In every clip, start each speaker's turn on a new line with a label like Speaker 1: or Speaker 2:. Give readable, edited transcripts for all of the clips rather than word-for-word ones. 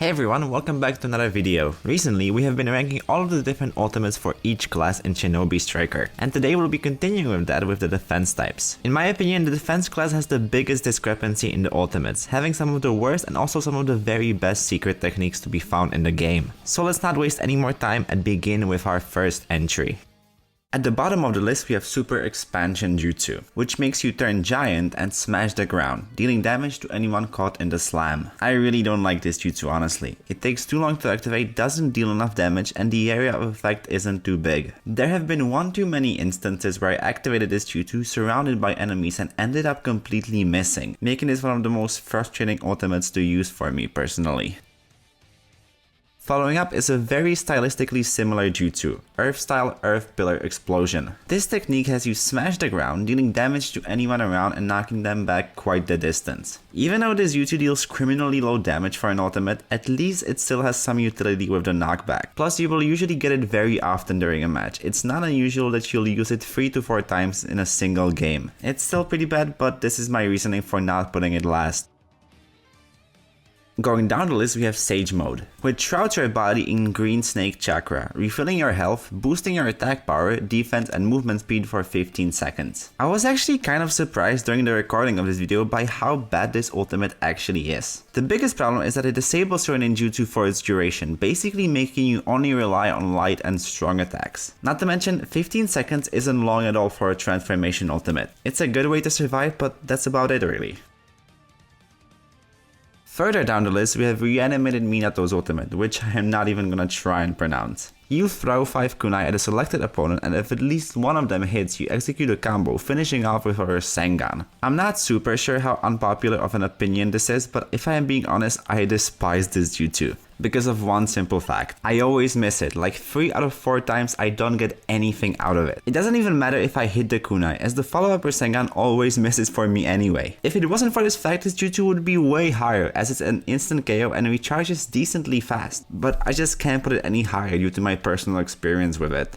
Speaker 1: Hey everyone, welcome back to another video. Recently, we have been ranking all of the different ultimates for each class in Shinobi Striker, and today we'll be continuing with that with the defense types. In my opinion, the defense class has the biggest discrepancy in the ultimates, having some of the worst and also some of the very best secret techniques to be found in the game. So let's not waste any more time and begin with our first entry. At the bottom of the list we have Super Expansion Jutsu, which makes you turn giant and smash the ground, dealing damage to anyone caught in the slam. I really don't like this jutsu honestly. It takes too long to activate, doesn't deal enough damage, and the area of effect isn't too big. There have been one too many instances where I activated this jutsu surrounded by enemies and ended up completely missing, making this one of the most frustrating ultimates to use for me personally. Following up is a very stylistically similar jutsu, Earth-style Earth Pillar Explosion. This technique has you smash the ground, dealing damage to anyone around and knocking them back quite the distance. Even though this jutsu deals criminally low damage for an ultimate, at least it still has some utility with the knockback. Plus you will usually get it very often during a match. It's not unusual that you'll use it 3 to 4 times in a single game. It's still pretty bad, but this is my reasoning for not putting it last. Going down the list we have Sage Mode, which shrouds your body in green snake chakra, refilling your health, boosting your attack power, defense and movement speed for 15 seconds. I was actually kind of surprised during the recording of this video by how bad this ultimate actually is. The biggest problem is that it disables your ninjutsu for its duration, basically making you only rely on light and strong attacks. Not to mention, 15 seconds isn't long at all for a transformation ultimate. It's a good way to survive, but that's about it really. Further down the list we have Reanimated Minato's ultimate, which I am not even gonna try and pronounce. You throw 5 kunai at a selected opponent and if at least one of them hits, you execute a combo, finishing off with her Sengan. I'm not super sure how unpopular of an opinion this is, but if I am being honest, I despise this jutsu. Because of one simple fact. I always miss it, like 3 out of 4 times I don't get anything out of it. It doesn't even matter if I hit the kunai, as the follow-up Rasengan always misses for me anyway. If it wasn't for this fact, this jutsu would be way higher, as it's an instant KO and recharges decently fast. But I just can't put it any higher due to my personal experience with it.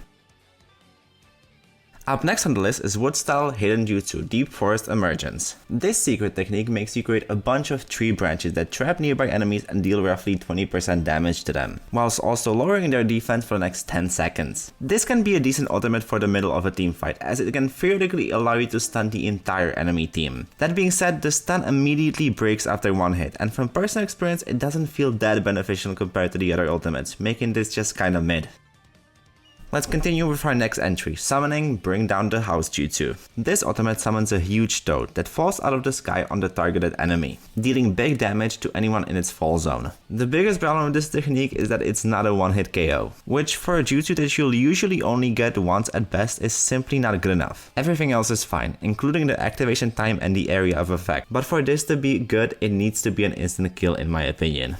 Speaker 1: Up next on the list is Wood-style Hidden Jutsu, Deep Forest Emergence. This secret technique makes you create a bunch of tree branches that trap nearby enemies and deal roughly 20% damage to them, whilst also lowering their defense for the next 10 seconds. This can be a decent ultimate for the middle of a team fight, as it can theoretically allow you to stun the entire enemy team. That being said, the stun immediately breaks after one hit, and from personal experience it doesn't feel that beneficial compared to the other ultimates, making this just kinda mid. Let's continue with our next entry, summoning Bring Down the House Jutsu. This ultimate summons a huge toad that falls out of the sky on the targeted enemy, dealing big damage to anyone in its fall zone. The biggest problem with this technique is that it's not a one-hit KO, which for a jutsu that you'll usually only get once at best is simply not good enough. Everything else is fine, including the activation time and the area of effect, but for this to be good, it needs to be an instant kill in my opinion.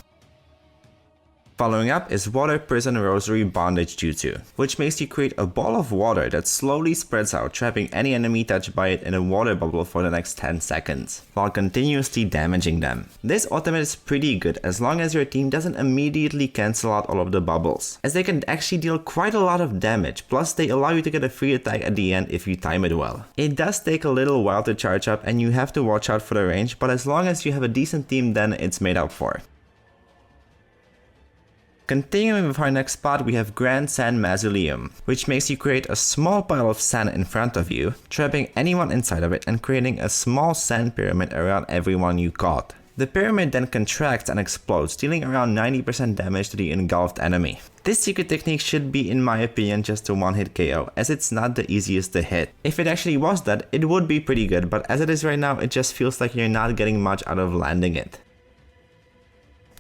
Speaker 1: Following up is Water Prison Rosary Bondage Jutsu, which makes you create a ball of water that slowly spreads out, trapping any enemy touched by it in a water bubble for the next 10 seconds, while continuously damaging them. This ultimate is pretty good as long as your team doesn't immediately cancel out all of the bubbles, as they can actually deal quite a lot of damage, plus they allow you to get a free attack at the end if you time it well. It does take a little while to charge up and you have to watch out for the range, but as long as you have a decent team then it's made up for. Continuing with our next spot, we have Grand Sand Mausoleum, which makes you create a small pile of sand in front of you, trapping anyone inside of it and creating a small sand pyramid around everyone you caught. The pyramid then contracts and explodes, dealing around 90% damage to the engulfed enemy. This secret technique should be, in my opinion, just a one-hit KO, as it's not the easiest to hit. If it actually was that, it would be pretty good, but as it is right now, it just feels like you're not getting much out of landing it.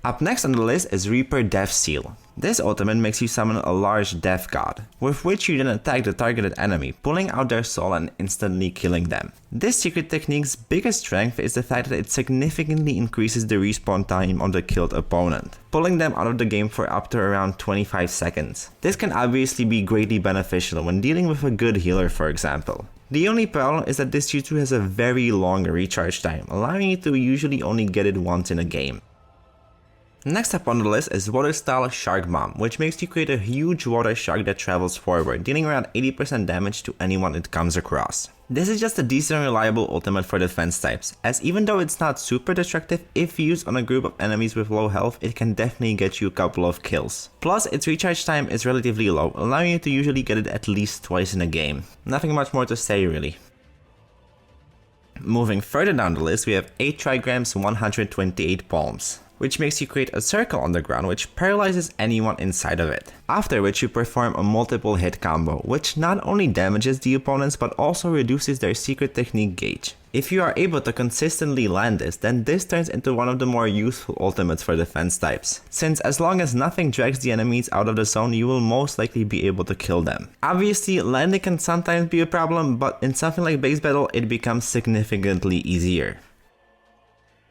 Speaker 1: Up next on the list is Reaper Death Seal. This ultimate makes you summon a large death god, with which you then attack the targeted enemy, pulling out their soul and instantly killing them. This secret technique's biggest strength is the fact that it significantly increases the respawn time of the killed opponent, pulling them out of the game for up to around 25 seconds. This can obviously be greatly beneficial when dealing with a good healer, for example. The only problem is that this jutsu has a very long recharge time, allowing you to usually only get it once in a game. Next up on the list is Water Style Shark Bomb, which makes you create a huge water shark that travels forward, dealing around 80% damage to anyone it comes across. This is just a decent reliable ultimate for defense types, as even though it's not super destructive, if used on a group of enemies with low health, it can definitely get you a couple of kills. Plus, its recharge time is relatively low, allowing you to usually get it at least twice in a game. Nothing much more to say really. Moving further down the list, we have 8 trigrams 128 palms, which makes you create a circle on the ground which paralyzes anyone inside of it. After which you perform a multiple hit combo, which not only damages the opponents but also reduces their secret technique gauge. If you are able to consistently land this, then this turns into one of the more useful ultimates for defense types, since as long as nothing drags the enemies out of the zone, you will most likely be able to kill them. Obviously, landing can sometimes be a problem, but in something like base battle, it becomes significantly easier.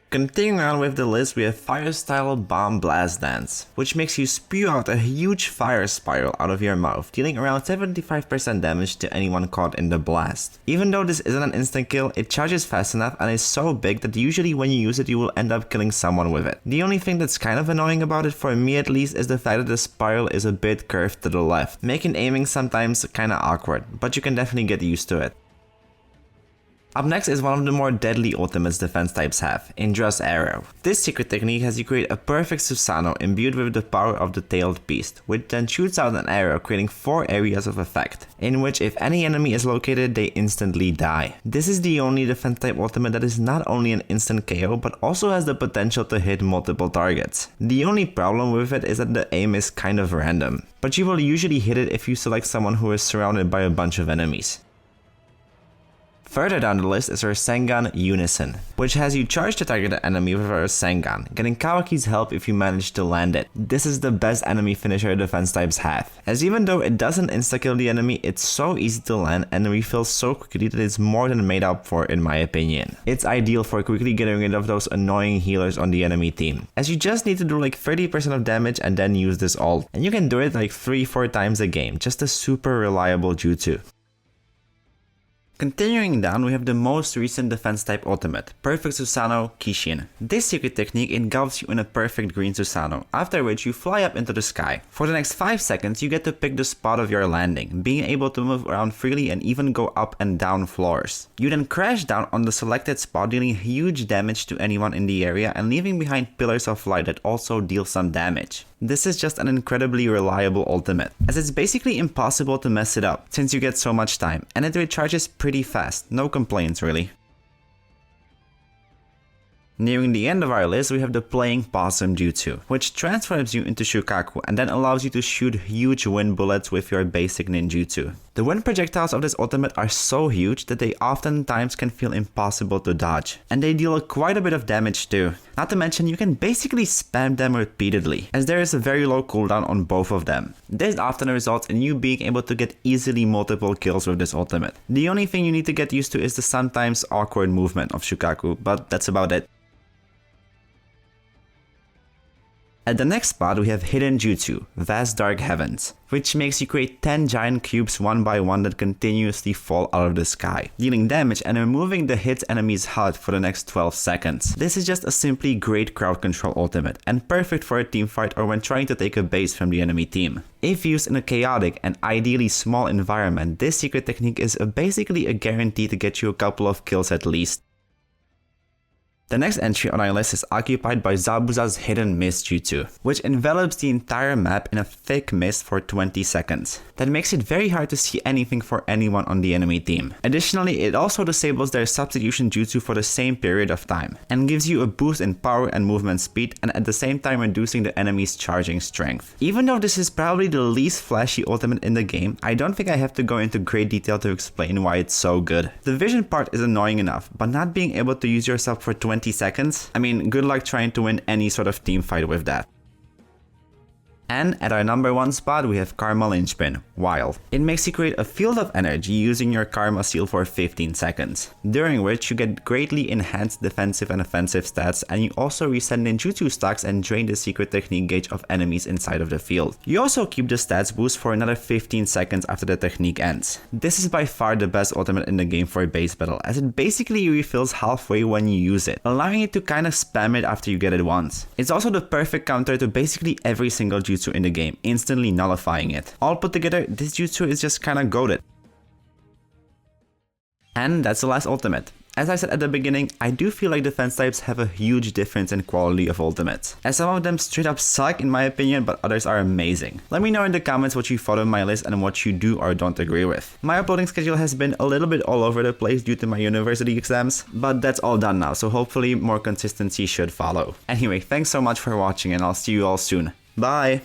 Speaker 1: Continuing on with the list, we have Fire Style Bomb Blast Dance, which makes you spew out a huge fire spiral out of your mouth, dealing around 75% damage to anyone caught in the blast. Even though this isn't an instant kill, it charges fast enough and is so big that usually when you use it you will end up killing someone with it. The only thing that's kind of annoying about it, for me at least, is the fact that the spiral is a bit curved to the left, making aiming sometimes kinda awkward, but you can definitely get used to it. Up next is one of the more deadly ultimates defense types have, Indra's Arrow. This secret technique has you create a perfect Susanoo imbued with the power of the tailed beast, which then shoots out an arrow creating 4 areas of effect, in which if any enemy is located they instantly die. This is the only defense type ultimate that is not only an instant KO but also has the potential to hit multiple targets. The only problem with it is that the aim is kind of random, but you will usually hit it if you select someone who is surrounded by a bunch of enemies. Further down the list is her Sengan Unison, which has you charge the targeted enemy with her Sengan, getting Kawaki's help if you manage to land it. This is the best enemy finisher defense types have, as even though it doesn't insta-kill the enemy, it's so easy to land and refills so quickly that it's more than made up for in my opinion. It's ideal for quickly getting rid of those annoying healers on the enemy team, as you just need to do like 30% of damage and then use this ult, and you can do it like 3-4 times a game, just a super reliable jutsu. Continuing down, we have the most recent defense type ultimate, Perfect Susanoo Kishin. This secret technique engulfs you in a perfect green Susanoo, after which you fly up into the sky. For the next 5 seconds, you get to pick the spot of your landing, being able to move around freely and even go up and down floors. You then crash down on the selected spot, dealing huge damage to anyone in the area and leaving behind pillars of light that also deal some damage. This is just an incredibly reliable ultimate, as it's basically impossible to mess it up since you get so much time, and it recharges pretty fast, no complaints really. Nearing the end of our list, we have the Playing Possum Jutsu, which transforms you into Shukaku and then allows you to shoot huge wind bullets with your basic ninjutsu. The wind projectiles of this ultimate are so huge that they oftentimes can feel impossible to dodge, and they deal quite a bit of damage too. Not to mention, you can basically spam them repeatedly, as there is a very low cooldown on both of them. This often results in you being able to get easily multiple kills with this ultimate. The only thing you need to get used to is the sometimes awkward movement of Shukaku, but that's about it. At the next spot, we have Hidden Jutsu, Vast Dark Heavens, which makes you create 10 giant cubes one by one that continuously fall out of the sky, dealing damage and removing the hit enemy's HUD for the next 12 seconds. This is just a simply great crowd control ultimate, and perfect for a team fight or when trying to take a base from the enemy team. If used in a chaotic and ideally small environment, this secret technique is basically a guarantee to get you a couple of kills at least. The next entry on our list is occupied by Zabuza's Hidden Mist Jutsu, which envelops the entire map in a thick mist for 20 seconds. That makes it very hard to see anything for anyone on the enemy team. Additionally, it also disables their substitution jutsu for the same period of time, and gives you a boost in power and movement speed, and at the same time reducing the enemy's charging strength. Even though this is probably the least flashy ultimate in the game, I don't think I have to go into great detail to explain why it's so good. The vision part is annoying enough, but not being able to use yourself for 20 seconds? I mean, good luck trying to win any sort of team fight with that. And at our number 1 spot, we have Karma Linchpin, Wild. It makes you create a field of energy using your Karma Seal for 15 seconds, during which you get greatly enhanced defensive and offensive stats, and you also reset ninjutsu stocks and drain the secret technique gauge of enemies inside of the field. You also keep the stats boost for another 15 seconds after the technique ends. This is by far the best ultimate in the game for base battle, as it basically refills halfway when you use it, allowing you to kinda spam it after you get it once. It's also the perfect counter to basically every single jutsu in the game, instantly nullifying it. All put together, this jutsu is just kinda goated. And that's the last ultimate. As I said at the beginning, I do feel like defense types have a huge difference in quality of ultimates, as some of them straight up suck in my opinion, but others are amazing. Let me know in the comments what you thought of my list and what you do or don't agree with. My uploading schedule has been a little bit all over the place due to my university exams, but that's all done now, so hopefully more consistency should follow. Anyway, thanks so much for watching and I'll see you all soon. Bye!